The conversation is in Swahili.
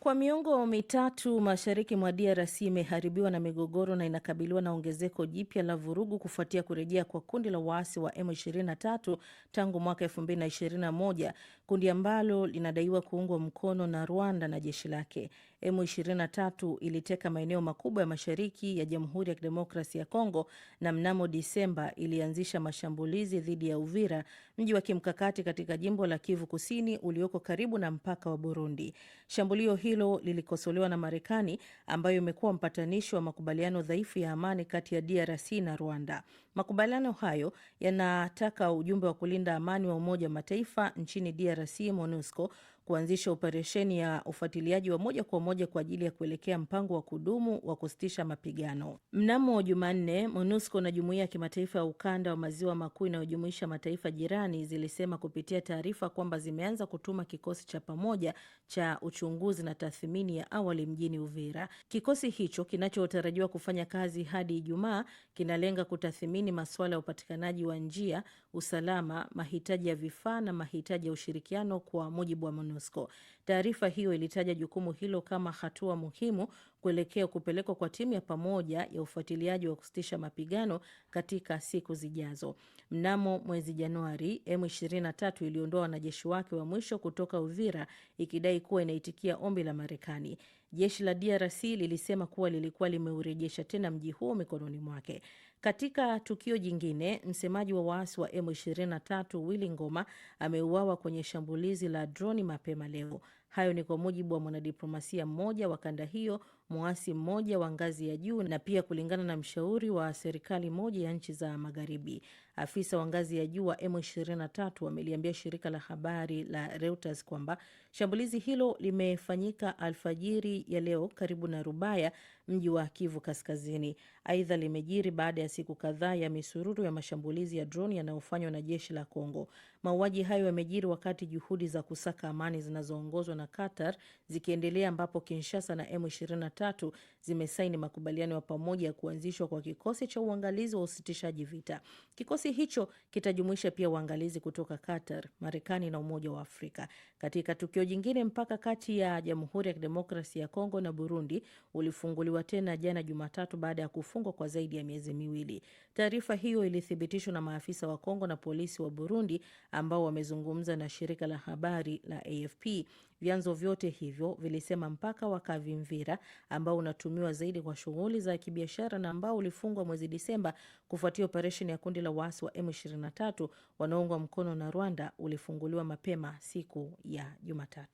Kwa miongo mitatu mashariki mwa DRC imeharibiwa na migogoro na inakabiliwa na ongezeko jipya la vurugu kufuatia kurejea kwa kundi la waasi wa M23 tangu mwaka 2021, kundi ambalo linadaiwa kuungwa mkono na Rwanda na jeshi lake. M23 iliteka maeneo makubwa ya mashariki ya Jamhuri ya Kidemokrasia ya Kongo na mnamo Disemba ilianzisha mashambulizi dhidi ya Uvira, mji wa kimkakati katika jimbo la Kivu Kusini ulioko karibu na mpaka wa Burundi. Shambulio hilo lilikosolewa na Marekani ambayo imekuwa mpatanishi wa makubaliano dhaifu ya amani kati ya DRC na Rwanda. Makubaliano hayo yanataka ujumbe wa kulinda amani wa Umoja wa Mataifa nchini DRC, MONUSCO, kuanzisha operesheni ya ufuatiliaji wa moja kwa moja kwa ajili ya kuelekea mpango wa kudumu wa kusitisha mapigano. Mnamo Jumanne, MONUSCO na Jumuiya ya Kimataifa ya Ukanda wa Maziwa Makuu inayojumuisha mataifa jirani zilisema kupitia taarifa kwamba zimeanza kutuma kikosi cha pamoja cha uchunguzi na tathmini ya awali mjini Uvira. Kikosi hicho kinachotarajiwa kufanya kazi hadi Ijumaa kinalenga kutathmini masuala ya upatikanaji wa njia, usalama, mahitaji ya vifaa na mahitaji ya ushirikiano, kwa mujibu wa MONUSCO. Taarifa hiyo ilitaja jukumu hilo kama hatua muhimu kuelekea kupelekwa kwa timu ya pamoja ya ufuatiliaji wa kusitisha mapigano katika siku zijazo. Mnamo mwezi Januari, M23 iliondoa wanajeshi wake wa mwisho kutoka Uvira ikidai kuwa inaitikia ombi la Marekani. Jeshi la DRC lilisema kuwa lilikuwa limeurejesha tena mji huo mikononi mwake. Katika tukio jingine, msemaji wa waasi wa M23 Willy Ngoma ameuawa kwenye shambulizi la droni mapema leo. Hayo ni kwa mujibu wa mwanadiplomasia mmoja wa kanda hiyo, muasi mmoja wa ngazi ya juu na pia kulingana na mshauri wa serikali moja ya nchi za Magharibi. Afisa wa ngazi ya juu wa M23 ameliambia shirika la habari la Reuters kwamba shambulizi hilo limefanyika alfajiri ya leo karibu na Rubaya, mji wa Kivu Kaskazini. Aidha, limejiri baada ya siku kadhaa ya misururu ya mashambulizi ya droni yanayofanywa na jeshi la Kongo. Mauaji hayo yamejiri wakati juhudi za kusaka amani zinazoongozwa na Qatar zikiendelea, ambapo Kinshasa na M23 zimesaini makubaliano ya pamoja ya kuanzishwa kwa kikosi cha uangalizi wa usitishaji vita. Kikosi hicho kitajumuisha pia uangalizi kutoka Qatar, Marekani na Umoja wa Afrika. Katika tukio jingine, mpaka kati ya Jamhuri ya Kidemokrasia ya Kongo na Burundi ulifunguliwa tena jana Jumatatu baada ya kufungwa kwa zaidi ya miezi miwili. Taarifa hiyo ilithibitishwa na maafisa wa Kongo na polisi wa Burundi ambao wamezungumza na shirika la habari la AFP. Vyanzo vyote hivyo vilisema mpaka wa Kavimvira, ambao unatumiwa zaidi kwa shughuli za kibiashara na ambao ulifungwa mwezi Disemba kufuatia operesheni ya kundi la waasi wa M23 wanaoungwa mkono na Rwanda, ulifunguliwa mapema siku ya Jumatatu.